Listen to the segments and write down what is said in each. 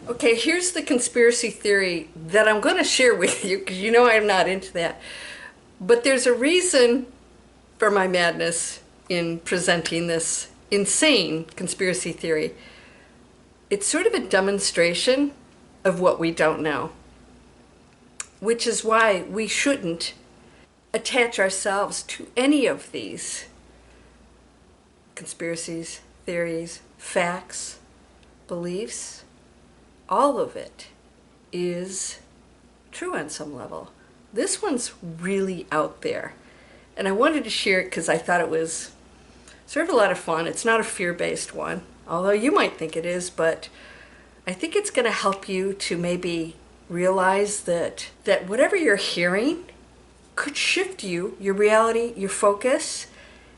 Okay, here's the conspiracy theory that I'm going to share with you because you know I'm not into that. But there's a reason for my madness in presenting this insane conspiracy theory. It's sort of a demonstration of what we don't know, which is why we shouldn't attach ourselves to any of these conspiracies, theories, facts, beliefs. All of it is true on some level. This one's really out there. And I wanted to share it because I thought it was sort of a lot of fun. It's not a fear-based one, although you might think it is, but I think it's going to help you to maybe realize that whatever you're hearing could shift you, your reality, your focus,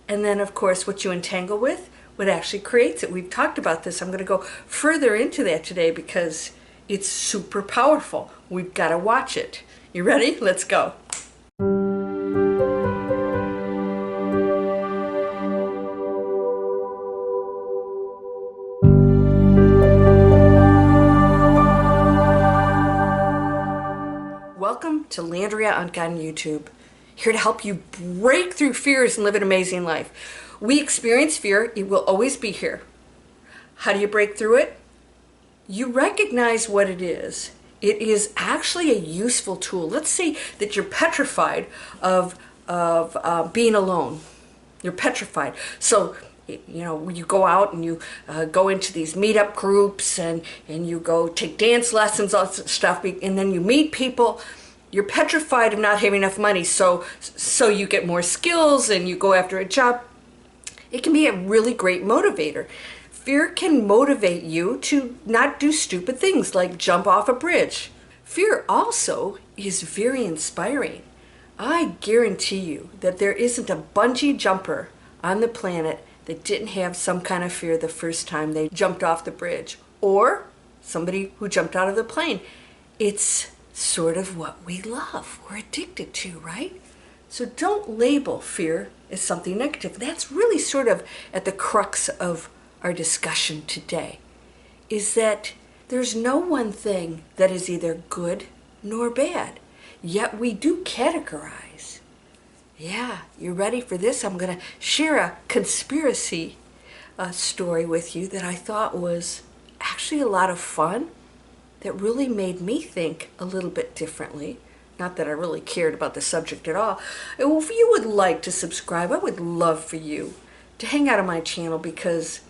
and then of course what you entangle with, what actually creates it. We've talked about this. I'm going to go further into that today because it's super powerful. We've got to watch it. You ready? Let's go. Welcome to Landria, Onkka on YouTube. Here to help you break through fears and live an amazing life. We experience fear. It will always be here. How do you break through it? You recognize what it is. It is actually a useful tool. Let's say that you're petrified of being alone. You're petrified. So, you know, you go out and you go into these meetup groups and you go take dance lessons, all that stuff, and then you meet people. You're petrified of not having enough money, so you get more skills and you go after a job. It can be a really great motivator. Fear can motivate you to not do stupid things like jump off a bridge. Fear also is very inspiring. I guarantee you that there isn't a bungee jumper on the planet that didn't have some kind of fear the first time they jumped off the bridge, or somebody who jumped out of the plane. It's sort of what we love. We're addicted to, right? So don't label fear as something negative. That's really sort of at the crux of our discussion today, is that there's no one thing that is either good nor bad, yet we do categorize. Yeah, you ready for this? I'm going to share a conspiracy story with you that I thought was actually a lot of fun, that really made me think a little bit differently. Not that I really cared about the subject at all. If you would like to subscribe, I would love for you to hang out on my channel because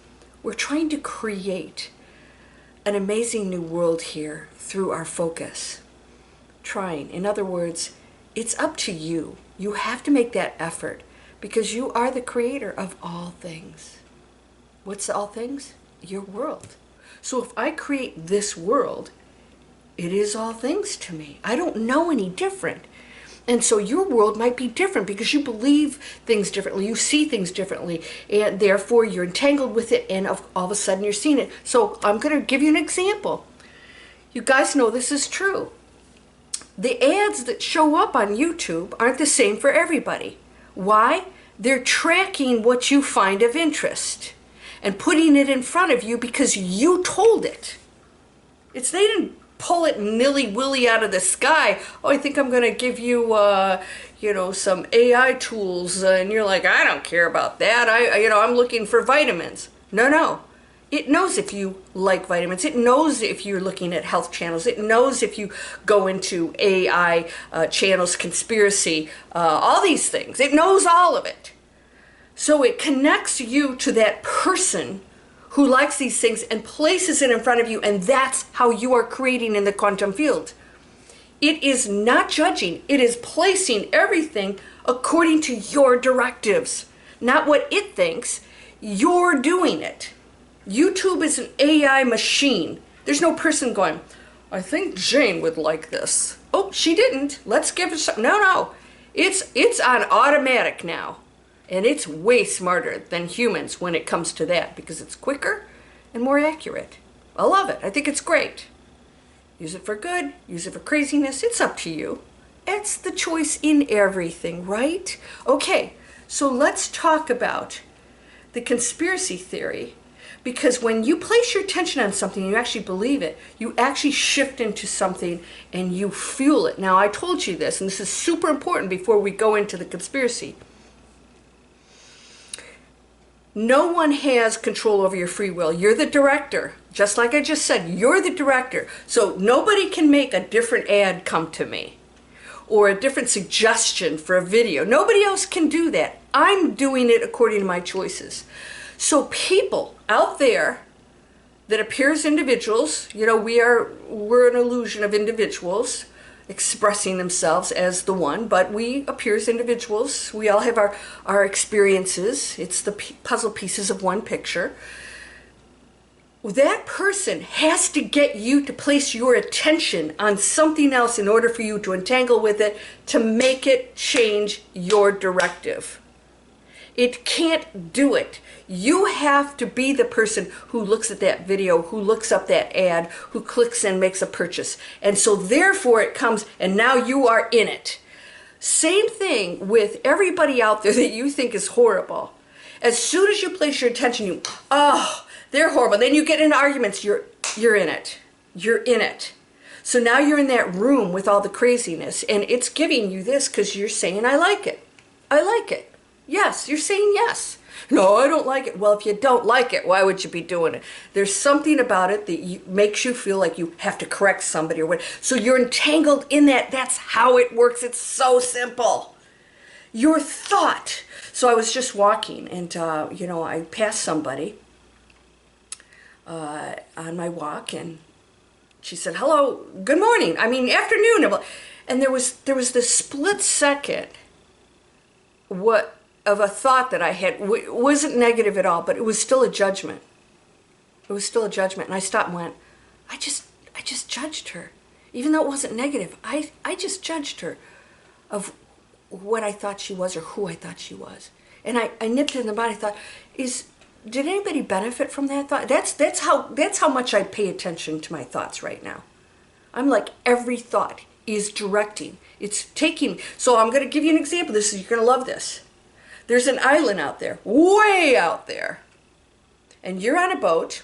we're trying to create an amazing new world here through our focus. Trying. In other words, it's up to you. You have to make that effort because you are the creator of all things. What's all things? Your world. So if I create this world, it is all things to me. I don't know any different. And so your world might be different because you believe things differently, you see things differently, and therefore you're entangled with it, and all of a sudden you're seeing it. So I'm going to give you an example. You guys know this is true. The ads that show up on YouTube aren't the same for everybody. Why? They're tracking what you find of interest and putting it in front of you because you told it. They didn't pull it nilly-willy out of the sky. Oh, I think I'm going to give you, some AI tools, and you're like, I don't care about that. I'm looking for vitamins. No. It knows if you like vitamins. It knows if you're looking at health channels. It knows if you go into AI channels, conspiracy, all these things. It knows all of it. So it connects you to that person who likes these things and places it in front of you, and that's how you are creating in the quantum field. It is not judging. It is placing everything according to your directives, not what it thinks. You're doing it. YouTube is an AI machine. There's no person going, I think Jane would like this. Oh, she didn't. Let's give her some. No. It's on automatic now. And it's way smarter than humans when it comes to that because it's quicker and more accurate. I love it. I think it's great. Use it for good, use it for craziness. It's up to you. It's the choice in everything, right? Okay, so let's talk about the conspiracy theory Because when you place your attention on something, you actually believe it, you actually shift into something and you fuel it. Now, I told you this, and this is super important before we go into the conspiracy. No one has control over your free will. You're the director. Just like I just said, you're the director. So nobody can make a different ad come to me or a different suggestion for a video. Nobody else can do that. I'm doing it according to my choices. So people out there that appear as individuals, you know, we're an illusion of individuals expressing themselves as the one, but we appear as individuals. We all have our experiences. It's the puzzle pieces of one picture. That person has to get you to place your attention on something else in order for you to entangle with it, to make it change your directive. It can't do it. You have to be the person who looks at that video, who looks up that ad, who clicks and makes a purchase. And so therefore it comes, and now you are in it. Same thing with everybody out there that you think is horrible. As soon as you place your attention, they're horrible. Then you get in arguments, you're in it. You're in it. So now you're in that room with all the craziness, and it's giving you this because you're saying, I like it. I like it. Yes, you're saying yes. No, I don't like it. Well, if you don't like it, why would you be doing it? There's something about it that makes you feel like you have to correct somebody or what. So you're entangled in that. That's how it works. It's so simple. Your thought. So I was just walking and, I passed somebody on my walk, and she said, hello, good morning. Afternoon. And there was this split second of a thought that I had. It wasn't negative at all, but it was still a judgment. It was still a judgment. And I stopped and went, I just judged her. Even though it wasn't negative, I just judged her of what I thought she was or who I thought she was. And I nipped it in the bud. I thought, did anybody benefit from that thought? That's how much I pay attention to my thoughts right now. I'm like, every thought is directing. It's taking. So I'm going to give you an example. You're going to love this. There's an island out there, way out there, and you're on a boat,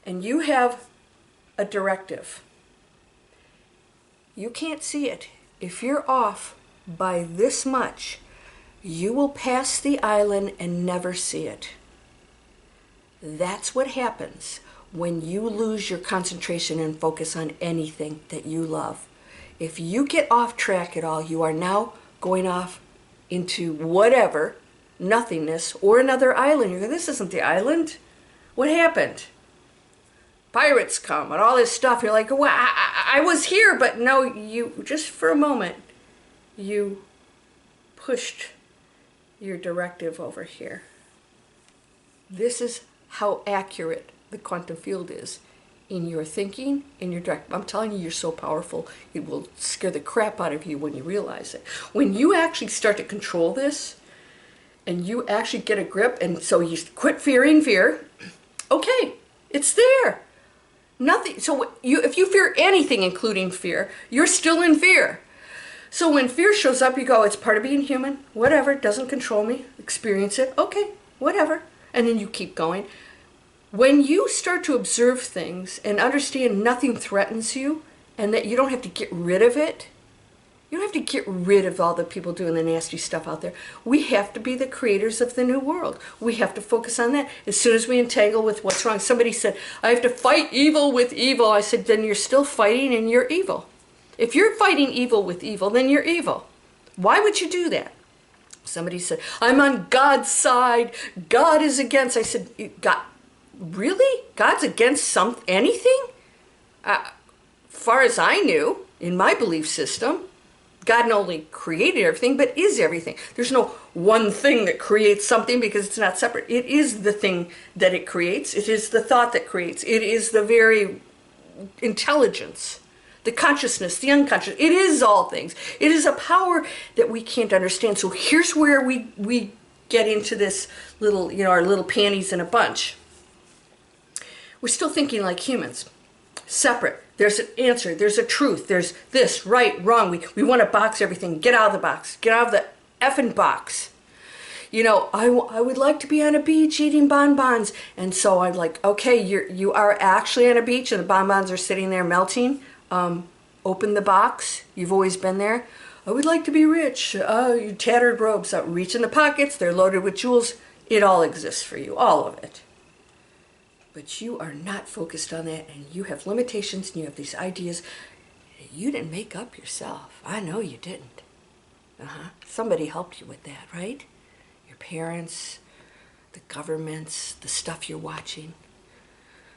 and you have a directive. You can't see it. If you're off by this much, you will pass the island and never see it. That's what happens when you lose your concentration and focus on anything that you love. If you get off track at all, you are now going off into whatever, nothingness, or another island. You go, this isn't the island. What happened? Pirates come and all this stuff. You're like, well, I was here, but no, you, just for a moment, you pushed your directive over here. This is how accurate the quantum field is in your thinking, in your direct. I'm telling you, you're so powerful, it will scare the crap out of you when you realize it. When you actually start to control this, and you actually get a grip, and so you quit fearing fear, okay, it's there. Nothing. So if you fear anything, including fear, you're still in fear. So when fear shows up, you go, it's part of being human, whatever, it doesn't control me, experience it, okay, whatever. And then you keep going. When you start to observe things and understand nothing threatens you and that you don't have to get rid of it, you don't have to get rid of all the people doing the nasty stuff out there. We have to be the creators of the new world. We have to focus on that. As soon as we entangle with what's wrong, somebody said, I have to fight evil with evil. I said, then you're still fighting and you're evil. If you're fighting evil with evil, then you're evil. Why would you do that? Somebody said, I'm on God's side. God is against. I said, God, really? God's against anything? Far as I knew, in my belief system, God not only created everything, but is everything. There's no one thing that creates something because it's not separate. It is the thing that it creates. It is the thought that creates. It is the very intelligence, the consciousness, the unconscious. It is all things. It is a power that we can't understand. So here's where we get into this little, our little panties in a bunch. We're still thinking like humans, separate. There's an answer. There's a truth. There's this, right, wrong. We want to box everything. Get out of the box. Get out of the effing box. I would like to be on a beach eating bonbons. And so I'm like, okay, you are actually on a beach and the bonbons are sitting there melting. Open the box. You've always been there. I would like to be rich. You tattered robes. Reach in the pockets. They're loaded with jewels. It all exists for you, all of it. But you are not focused on that, and you have limitations, and you have these ideas that you didn't make up yourself. I know you didn't. Somebody helped you with that, right? Your parents, the governments, the stuff you're watching.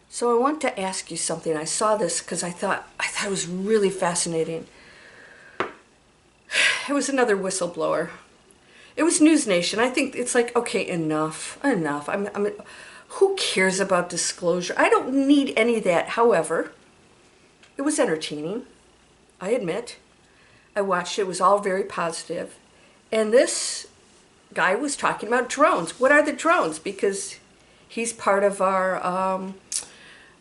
So I want to ask you something. I saw this because I thought it was really fascinating. It was another whistleblower. It was News Nation. I think it's like, okay, enough. Who cares about disclosure? I don't need any of that. However, it was entertaining. I admit. I watched it. It was all very positive. And this guy was talking about drones. What are the drones? Because he's part of our,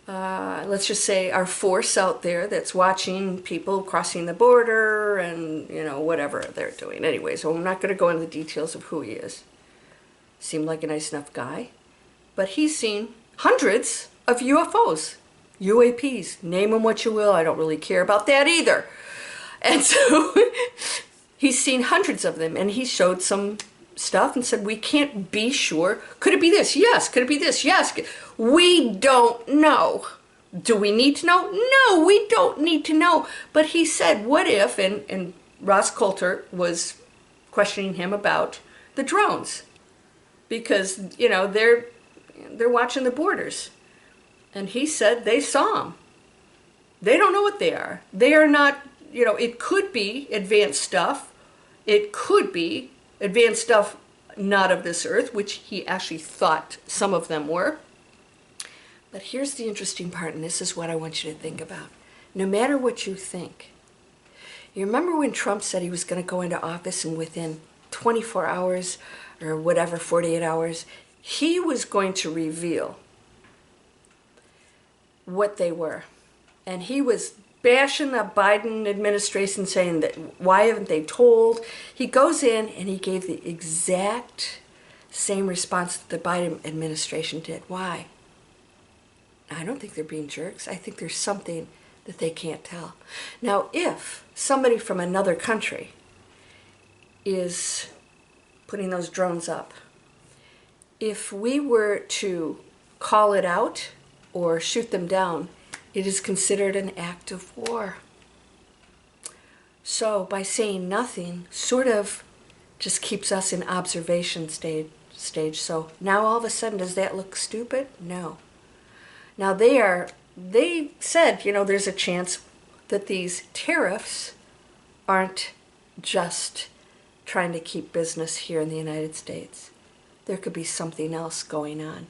let's just say, our force out there that's watching people crossing the border and, whatever they're doing. Anyway, so I'm not going to go into the details of who he is. Seemed like a nice enough guy. But he's seen hundreds of UFOs, UAPs, name them what you will. I don't really care about that either. And so he's seen hundreds of them, and he showed some stuff and said, we can't be sure. Could it be this? Yes. Could it be this? Yes. We don't know. Do we need to know? No, we don't need to know. But he said, what if, and Ross Coulter was questioning him about the drones, because, they're watching the borders. And he said they saw them. They don't know what they are. They are not, it could be advanced stuff. It could be advanced stuff not of this earth, which he actually thought some of them were. But here's the interesting part, and this is what I want you to think about. No matter what you think, you remember when Trump said he was going to go into office and within 24 hours or whatever, 48 hours, he was going to reveal what they were. And he was bashing the Biden administration, saying that why haven't they told? He goes in and he gave the exact same response that the Biden administration did. Why? I don't think they're being jerks. I think there's something that they can't tell. Now, if somebody from another country is putting those drones up, if we were to call it out or shoot them down, it is considered an act of war. So by saying nothing, sort of just keeps us in observation stage. So now all of a sudden, does that look stupid? No. Now they said, there's a chance that these tariffs aren't just trying to keep business here in the United States. There could be something else going on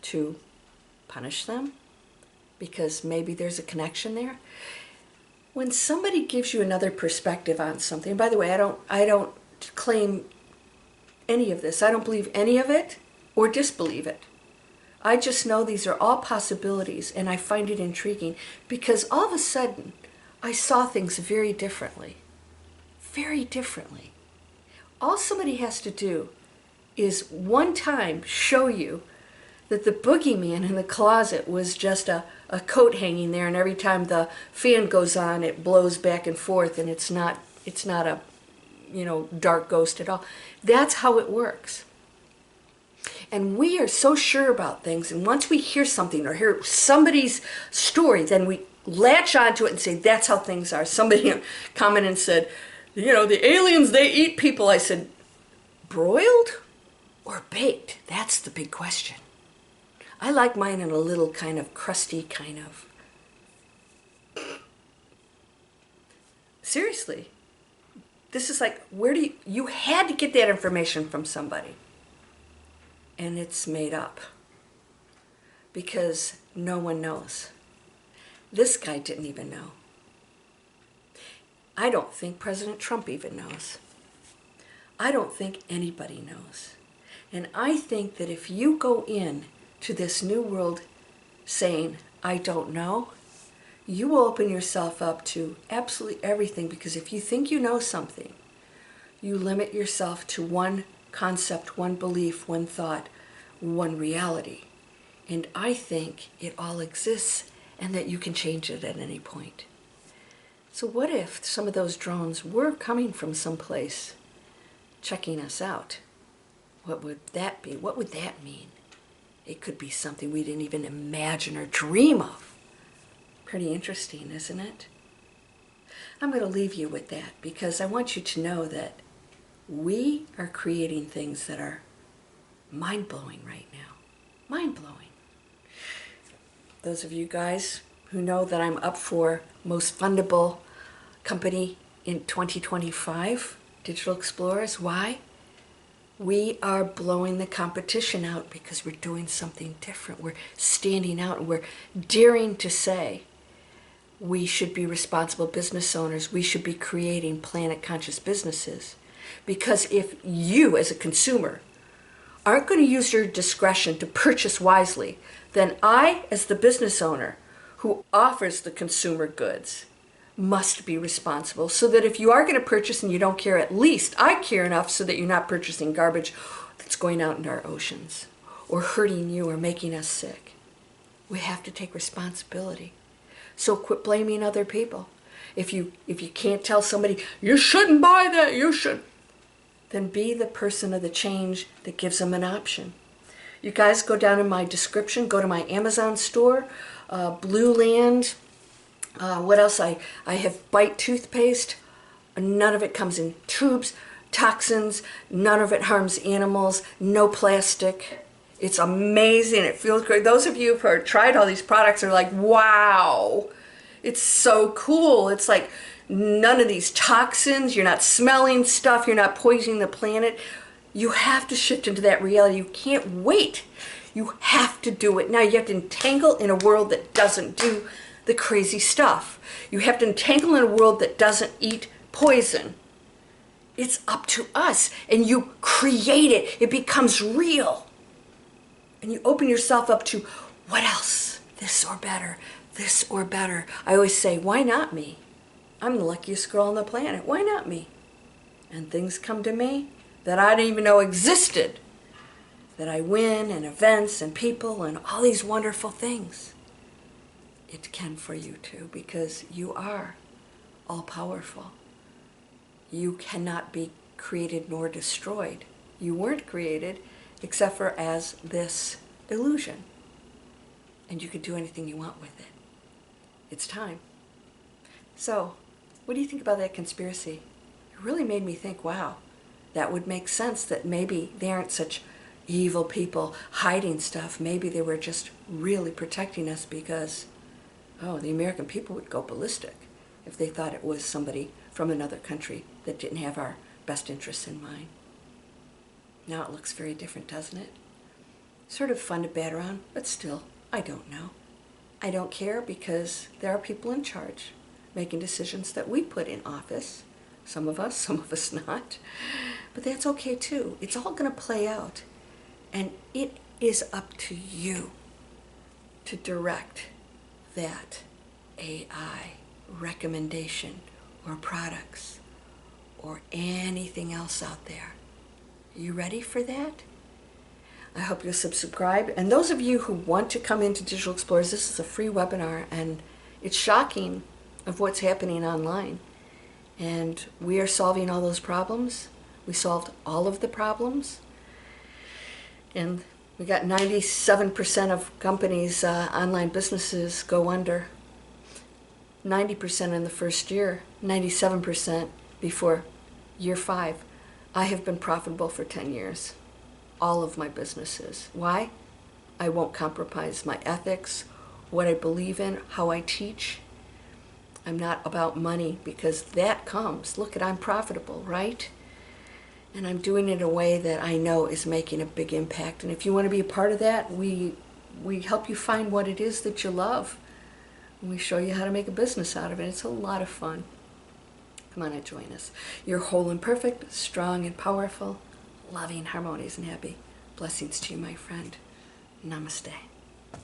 to punish them, because maybe there's a connection there. When somebody gives you another perspective on something, by the way, I don't claim any of this. I don't believe any of it or disbelieve it. I just know these are all possibilities, and I find it intriguing because all of a sudden I saw things very differently. Very differently. All somebody has to do is one time show you that the boogeyman in the closet was just a coat hanging there, and every time the fan goes on, it blows back and forth, and it's not a dark ghost at all. That's how it works. And we are so sure about things, and once we hear something or hear somebody's story, then we latch onto it and say, that's how things are. Somebody commented and said, the aliens, they eat people. I said, broiled or baked? That's the big question. I like mine in a little kind of crusty kind of. Seriously. This is like, you had to get that information from somebody. And it's made up. Because no one knows. This guy didn't even know. I don't think President Trump even knows. I don't think anybody knows. And I think that if you go in to this new world saying, I don't know, you will open yourself up to absolutely everything, because if you think you know something, you limit yourself to one concept, one belief, one thought, one reality. And I think it all exists and that you can change it at any point. So what if some of those drones were coming from someplace checking us out? What would that be? What would that mean? It could be something we didn't even imagine or dream of. Pretty interesting, isn't it? I'm going to leave you with that because I want you to know that we are creating things that are mind-blowing right now. Mind-blowing. Those of you guys who know that I'm up for most fundable company in 2025, Digital Explorers. Why? We are blowing the competition out because we're doing something different. We're standing out and we're daring to say we should be responsible business owners. We should be creating planet-conscious businesses. Because if you, as a consumer, aren't going to use your discretion to purchase wisely, then I, as the business owner who offers the consumer goods, must be responsible so that if you are going to purchase and you don't care, at least I care enough so that you're not purchasing garbage that's going out into our oceans or hurting you or making us sick. We have to take responsibility. So quit blaming other people. If you can't tell somebody, you shouldn't buy that, you should, then be the person of the change that gives them an option. You guys go down in my description, go to my Amazon store, Blue Land. What else? I have Bite toothpaste. None of it comes in tubes, toxins. None of it harms animals. No plastic. It's amazing. It feels great. Those of you who have tried all these products are like, wow, it's so cool. It's like none of these toxins. You're not smelling stuff. You're not poisoning the planet. You have to shift into that reality. You can't wait. You have to do it now. You have to entangle in a world that doesn't do the crazy stuff. You have to entangle in a world that doesn't eat poison. It's up to us, and you create it. It becomes real. And you open yourself up to what else? This or better, this or better. I always say, why not me? I'm the luckiest girl on the planet. Why not me? And things come to me that I didn't even know existed. That I win, and events and people and all these wonderful things. It can for you too, because you are all powerful. You cannot be created nor destroyed. You weren't created except for as this illusion. And you can do anything you want with it. It's time. So, what do you think about that conspiracy? It really made me think, wow, that would make sense that maybe they aren't such evil people hiding stuff. Maybe they were just really protecting us because, oh, the American people would go ballistic if they thought it was somebody from another country that didn't have our best interests in mind. Now it looks very different, doesn't it? Sort of fun to bat around, but still, I don't know. I don't care because there are people in charge making decisions that we put in office. Some of us not. But that's okay too. It's all going to play out. And it is up to you to direct that AI recommendation or products or anything else out there. Are you ready for that? I hope you'll subscribe. And those of you who want to come into Digital Explorers, this is a free webinar, and it's shocking of what's happening online. And we are solving all those problems. We solved all of the problems. And we got 97% of companies, online businesses, go under. 90% in the first year, 97% before year 5. I have been profitable for 10 years. All of my businesses. Why? I won't compromise my ethics, what I believe in, how I teach. I'm not about money because that comes. Look, I'm profitable, right? And I'm doing it in a way that I know is making a big impact. And if you want to be a part of that, we help you find what it is that you love. And we show you how to make a business out of it. It's a lot of fun. Come on and join us. You're whole and perfect, strong and powerful, loving, harmonious, and happy. Blessings to you, my friend. Namaste.